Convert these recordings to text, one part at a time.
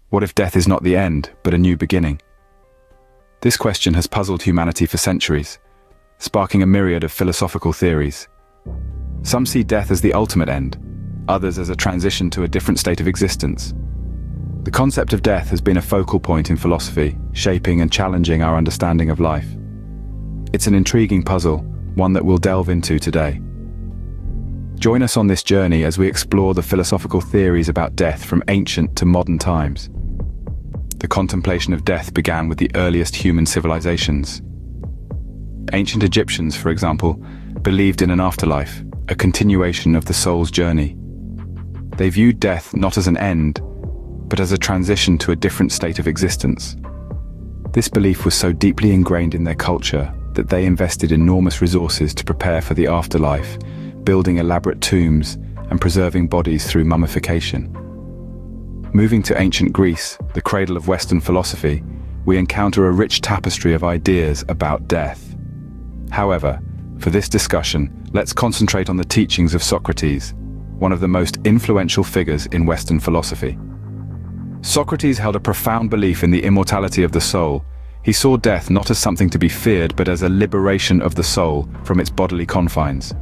What if death is not the end, but a new beginning? This question has puzzled humanity for centuries, sparking a myriad of philosophical theories. Some see death as the ultimate end, others as a transition to a different state of existence. The concept of death has been a focal point in philosophy, shaping and challenging our understanding of life. It's an intriguing puzzle, one that we'll delve into today. Join us on this journey as we explore the philosophical theories about death from ancient to modern times. The contemplation of death began with the earliest human civilizations. Ancient Egyptians, for example, believed in an afterlife, a continuation of the soul's journey. They viewed death not as an end, but as a transition to a different state of existence. This belief was so deeply ingrained in their culture that they invested enormous resources to prepare for the afterlife, building elaborate tombs and preserving bodies through mummification. Moving to ancient Greece, the cradle of Western philosophy, we encounter a rich tapestry of ideas about death. However, for this discussion, let's concentrate on the teachings of Socrates, one of the most influential figures in Western philosophy. Socrates held a profound belief in the immortality of the soul. He saw death not as something to be feared, but as a liberation of the soul from its bodily confines.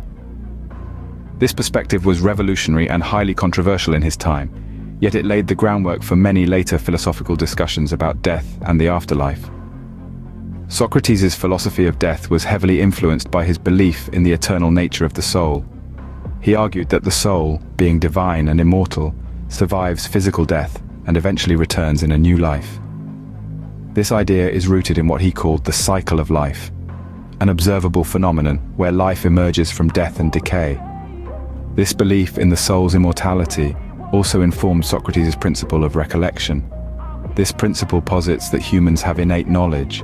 This perspective was revolutionary and highly controversial in his time, yet it laid the groundwork for many later philosophical discussions about death and the afterlife. Socrates' philosophy of death was heavily influenced by his belief in the eternal nature of the soul. He argued that the soul, being divine and immortal, survives physical death and eventually returns in a new life. This idea is rooted in what he called the cycle of life, an observable phenomenon where life emerges from death and decay. This belief in the soul's immortality also informed Socrates' principle of recollection. This principle posits that humans have innate knowledge,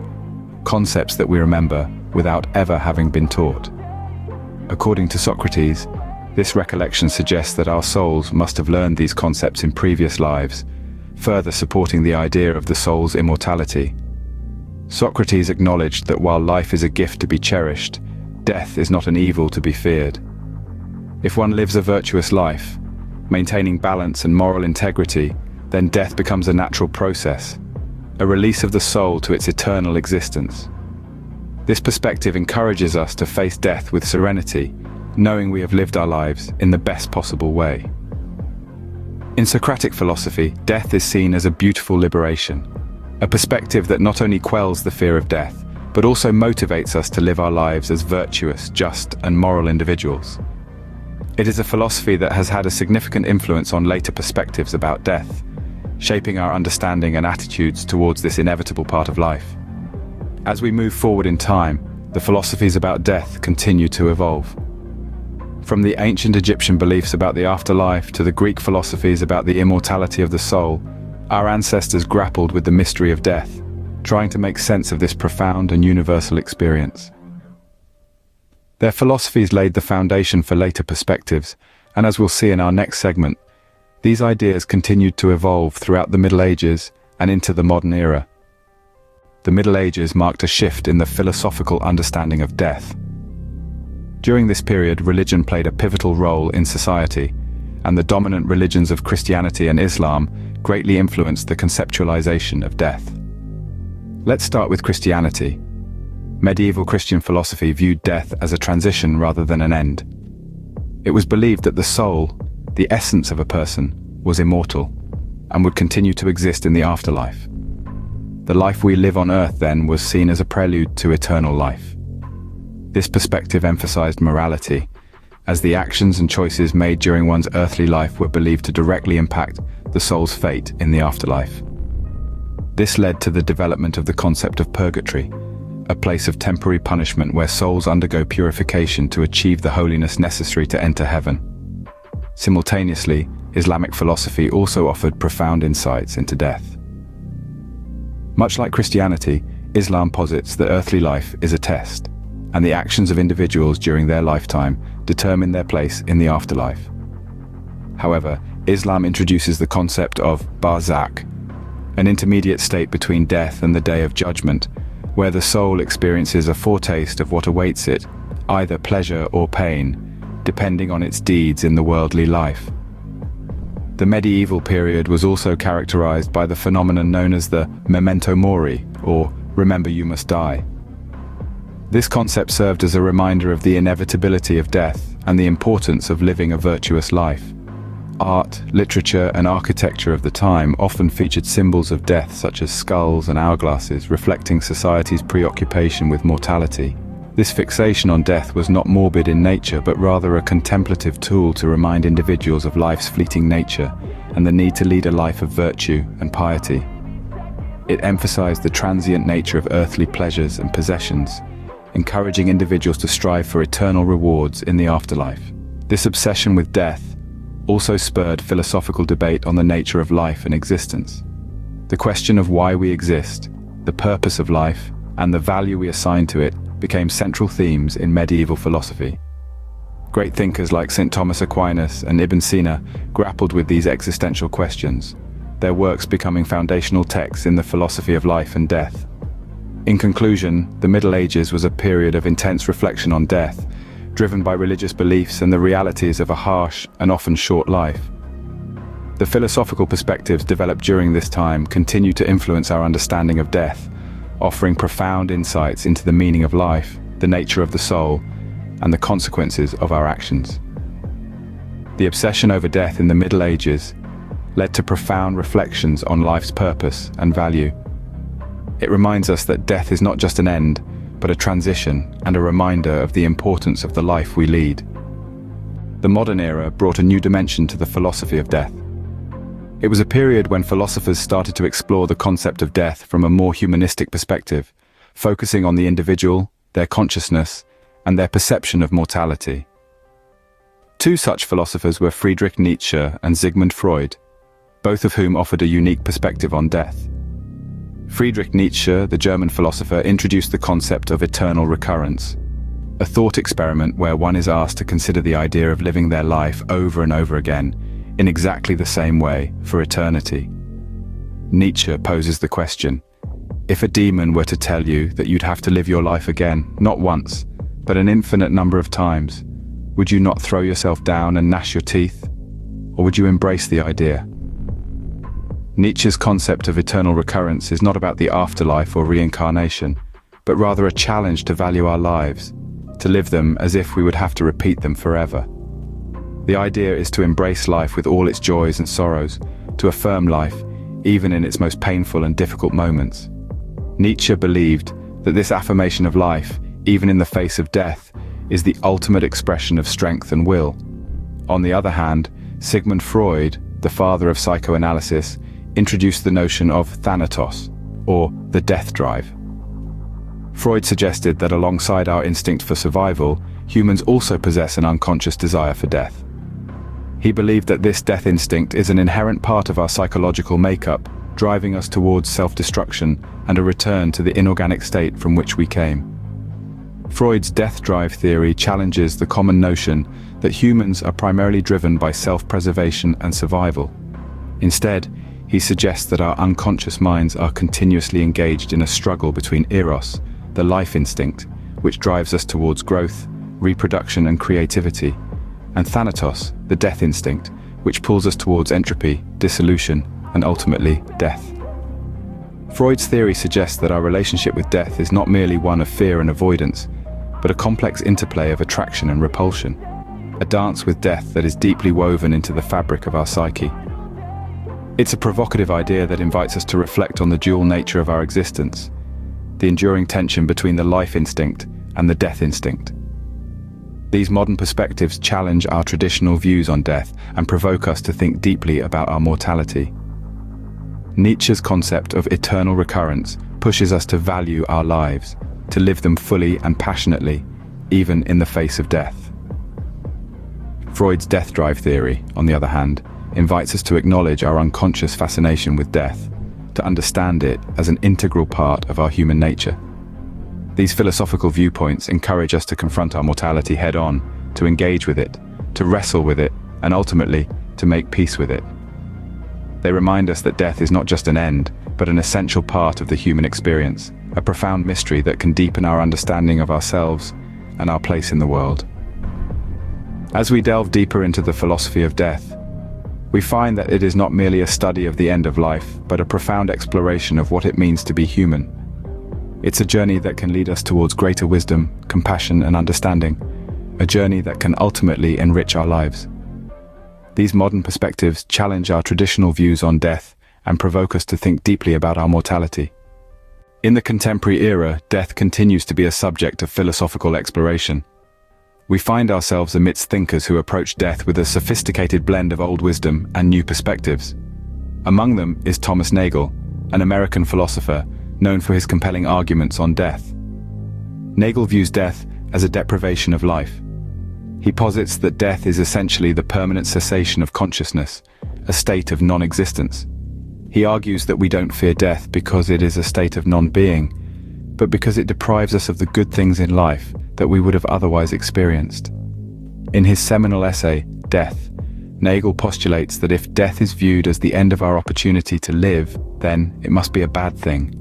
concepts that we remember without ever having been taught. According to Socrates, this recollection suggests that our souls must have learned these concepts in previous lives, further supporting the idea of the soul's immortality. Socrates acknowledged that while life is a gift to be cherished, death is not an evil to be feared. If one lives a virtuous life, maintaining balance and moral integrity, then death becomes a natural process, a release of the soul to its eternal existence. This perspective encourages us to face death with serenity, knowing we have lived our lives in the best possible way. In Socratic philosophy, death is seen as a beautiful liberation, a perspective that not only quells the fear of death, but also motivates us to live our lives as virtuous, just, and moral individuals. It is a philosophy that has had a significant influence on later perspectives about death, shaping our understanding and attitudes towards this inevitable part of life. As we move forward in time, the philosophies about death continue to evolve. From the ancient Egyptian beliefs about the afterlife to the Greek philosophies about the immortality of the soul, our ancestors grappled with the mystery of death, trying to make sense of this profound and universal experience. Their philosophies laid the foundation for later perspectives, and as we'll see in our next segment, these ideas continued to evolve throughout the Middle Ages and into the modern era. The Middle Ages marked a shift in the philosophical understanding of death. During this period, religion played a pivotal role in society, and the dominant religions of Christianity and Islam greatly influenced the conceptualization of death. Let's start with Christianity. Medieval Christian philosophy viewed death as a transition rather than an end. It was believed that the soul, the essence of a person, was immortal and would continue to exist in the afterlife. The life we live on earth then was seen as a prelude to eternal life. This perspective emphasized morality, as the actions and choices made during one's earthly life were believed to directly impact the soul's fate in the afterlife. This led to the development of the concept of purgatory, a place of temporary punishment where souls undergo purification to achieve the holiness necessary to enter heaven. Simultaneously, Islamic philosophy also offered profound insights into death. Much like Christianity, Islam posits that earthly life is a test, and the actions of individuals during their lifetime determine their place in the afterlife. However, Islam introduces the concept of barzakh, an intermediate state between death and the Day of Judgment, where the soul experiences a foretaste of what awaits it, either pleasure or pain, depending on its deeds in the worldly life. The medieval period was also characterized by the phenomenon known as the memento mori, or remember you must die. This concept served as a reminder of the inevitability of death and the importance of living a virtuous life. Art, literature, and architecture of the time often featured symbols of death such as skulls and hourglasses, reflecting society's preoccupation with mortality. This fixation on death was not morbid in nature, but rather a contemplative tool to remind individuals of life's fleeting nature and the need to lead a life of virtue and piety. It emphasized the transient nature of earthly pleasures and possessions, encouraging individuals to strive for eternal rewards in the afterlife. This obsession with death also spurred philosophical debate on the nature of life and existence. The question of why we exist, the purpose of life, and the value we assign to it became central themes in medieval philosophy. Great thinkers like St. Thomas Aquinas and Ibn Sina grappled with these existential questions, their works becoming foundational texts in the philosophy of life and death. In conclusion, the Middle Ages was a period of intense reflection on death, driven by religious beliefs and the realities of a harsh and often short life. The philosophical perspectives developed during this time continue to influence our understanding of death, offering profound insights into the meaning of life, the nature of the soul, and the consequences of our actions. The obsession over death in the Middle Ages led to profound reflections on life's purpose and value. It reminds us that death is not just an end, but a transition and a reminder of the importance of the life we lead. The modern era brought a new dimension to the philosophy of death. It was a period when philosophers started to explore the concept of death from a more humanistic perspective, focusing on the individual, their consciousness, and their perception of mortality. Two such philosophers were Friedrich Nietzsche and Sigmund Freud, both of whom offered a unique perspective on death. Friedrich Nietzsche, the German philosopher, introduced the concept of eternal recurrence, a thought experiment where one is asked to consider the idea of living their life over and over again, in exactly the same way, for eternity. Nietzsche poses the question, if a demon were to tell you that you'd have to live your life again, not once, but an infinite number of times, would you not throw yourself down and gnash your teeth? Or would you embrace the idea? Nietzsche's concept of eternal recurrence is not about the afterlife or reincarnation, but rather a challenge to value our lives, to live them as if we would have to repeat them forever. The idea is to embrace life with all its joys and sorrows, to affirm life, even in its most painful and difficult moments. Nietzsche believed that this affirmation of life, even in the face of death, is the ultimate expression of strength and will. On the other hand, Sigmund Freud, the father of psychoanalysis, introduced the notion of thanatos, or the death drive. Freud suggested that alongside our instinct for survival, humans also possess an unconscious desire for death. He believed that this death instinct is an inherent part of our psychological makeup, driving us towards self-destruction and a return to the inorganic state from which we came. Freud's death drive theory challenges the common notion that humans are primarily driven by self-preservation and survival. Instead, he suggests that our unconscious minds are continuously engaged in a struggle between eros, the life instinct, which drives us towards growth, reproduction and creativity, and thanatos, the death instinct, which pulls us towards entropy, dissolution, and ultimately, death. Freud's theory suggests that our relationship with death is not merely one of fear and avoidance, but a complex interplay of attraction and repulsion, a dance with death that is deeply woven into the fabric of our psyche. It's a provocative idea that invites us to reflect on the dual nature of our existence, the enduring tension between the life instinct and the death instinct. These modern perspectives challenge our traditional views on death and provoke us to think deeply about our mortality. Nietzsche's concept of eternal recurrence pushes us to value our lives, to live them fully and passionately, even in the face of death. Freud's death drive theory, on the other hand, invites us to acknowledge our unconscious fascination with death, to understand it as an integral part of our human nature. These philosophical viewpoints encourage us to confront our mortality head-on, to engage with it, to wrestle with it, and ultimately, to make peace with it. They remind us that death is not just an end, but an essential part of the human experience, a profound mystery that can deepen our understanding of ourselves and our place in the world. As we delve deeper into the philosophy of death, we find that it is not merely a study of the end of life, but a profound exploration of what it means to be human. It's a journey that can lead us towards greater wisdom, compassion, and understanding, a journey that can ultimately enrich our lives. These modern perspectives challenge our traditional views on death and provoke us to think deeply about our mortality. In the contemporary era, death continues to be a subject of philosophical exploration. We find ourselves amidst thinkers who approach death with a sophisticated blend of old wisdom and new perspectives. Among them is Thomas Nagel, an American philosopher known for his compelling arguments on death. Nagel views death as a deprivation of life. He posits that death is essentially the permanent cessation of consciousness, a state of non-existence. He argues that we don't fear death because it is a state of non-being, but because it deprives us of the good things in life that we would have otherwise experienced. In his seminal essay, Death, Nagel postulates that if death is viewed as the end of our opportunity to live, then it must be a bad thing.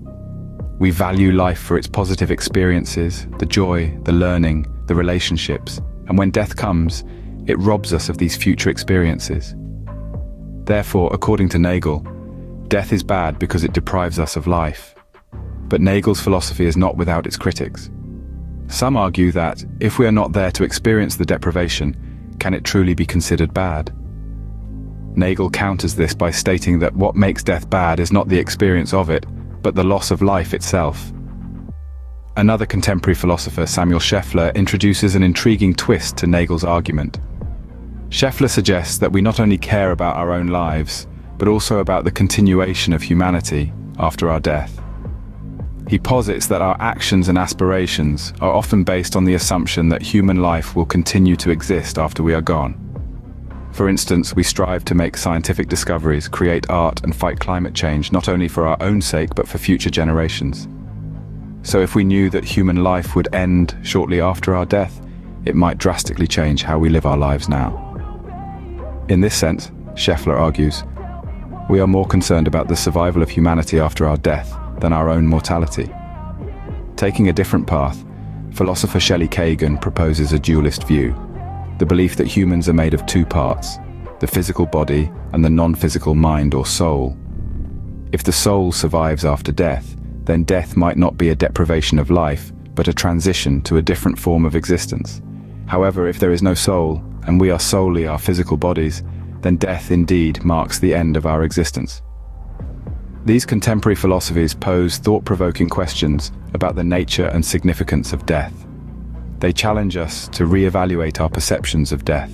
We value life for its positive experiences, the joy, the learning, the relationships, and when death comes, it robs us of these future experiences. Therefore, according to Nagel, death is bad because it deprives us of life. But Nagel's philosophy is not without its critics. Some argue that, if we are not there to experience the deprivation, can it truly be considered bad? Nagel counters this by stating that what makes death bad is not the experience of it, but the loss of life itself. Another contemporary philosopher, Samuel Scheffler, introduces an intriguing twist to Nagel's argument. Scheffler suggests that we not only care about our own lives, but also about the continuation of humanity after our death. He posits that our actions and aspirations are often based on the assumption that human life will continue to exist after we are gone. For instance, we strive to make scientific discoveries, create art, and fight climate change not only for our own sake but for future generations. So if we knew that human life would end shortly after our death, it might drastically change how we live our lives now. In this sense, Scheffler argues, we are more concerned about the survival of humanity after our death than our own mortality. Taking a different path, philosopher Shelley Kagan proposes a dualist view, the belief that humans are made of two parts, the physical body and the non-physical mind or soul. If the soul survives after death, then death might not be a deprivation of life, but a transition to a different form of existence. However, if there is no soul, and we are solely our physical bodies, then death indeed marks the end of our existence. These contemporary philosophies pose thought-provoking questions about the nature and significance of death. They challenge us to re-evaluate our perceptions of death,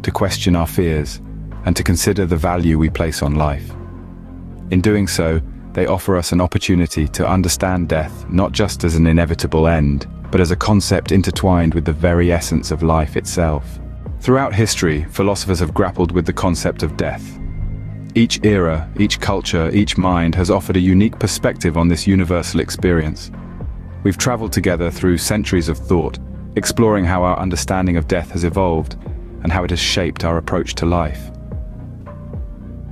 to question our fears, and to consider the value we place on life. In doing so, they offer us an opportunity to understand death not just as an inevitable end, but as a concept intertwined with the very essence of life itself. Throughout history, philosophers have grappled with the concept of death. Each era, each culture, each mind has offered a unique perspective on this universal experience. We've traveled together through centuries of thought, exploring how our understanding of death has evolved and how it has shaped our approach to life.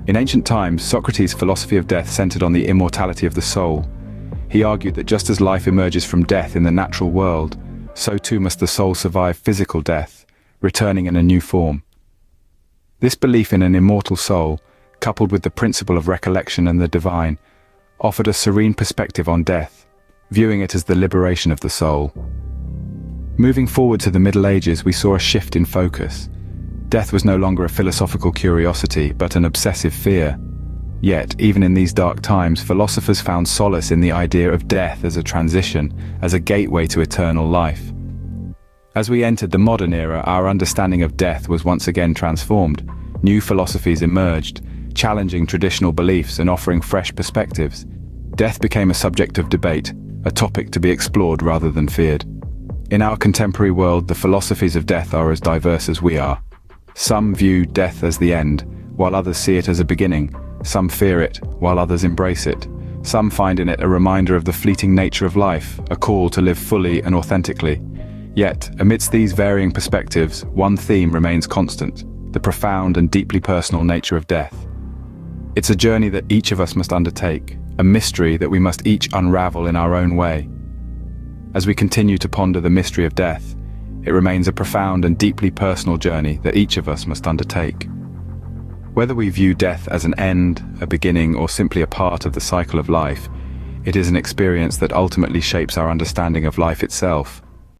In ancient times, Socrates' philosophy of death centered on the immortality of the soul. He argued that just as life emerges from death in the natural world, so too must the soul survive physical death, returning in a new form. This belief in an immortal soul, coupled with the principle of recollection and the divine, offered a serene perspective on death, viewing it as the liberation of the soul. Moving forward to the Middle Ages, we saw a shift in focus. Death was no longer a philosophical curiosity, but an obsessive fear. Yet, even in these dark times, philosophers found solace in the idea of death as a transition, as a gateway to eternal life. As we entered the modern era, our understanding of death was once again transformed. New philosophies emerged, challenging traditional beliefs and offering fresh perspectives. Death became a subject of debate, a topic to be explored rather than feared. In our contemporary world, the philosophies of death are as diverse as we are. Some view death as the end, while others see it as a beginning. Some fear it, while others embrace it. Some find in it a reminder of the fleeting nature of life, a call to live fully and authentically. Yet, amidst these varying perspectives, one theme remains constant: the profound and deeply personal nature of death. It's a journey that each of us must undertake, a mystery that we must each unravel in our own way. As we continue to ponder the mystery of death, it remains a profound and deeply personal journey that each of us must undertake. Whether we view death as an end, a beginning, or simply a part of the cycle of life, it is an experience that ultimately shapes our understanding of life itself.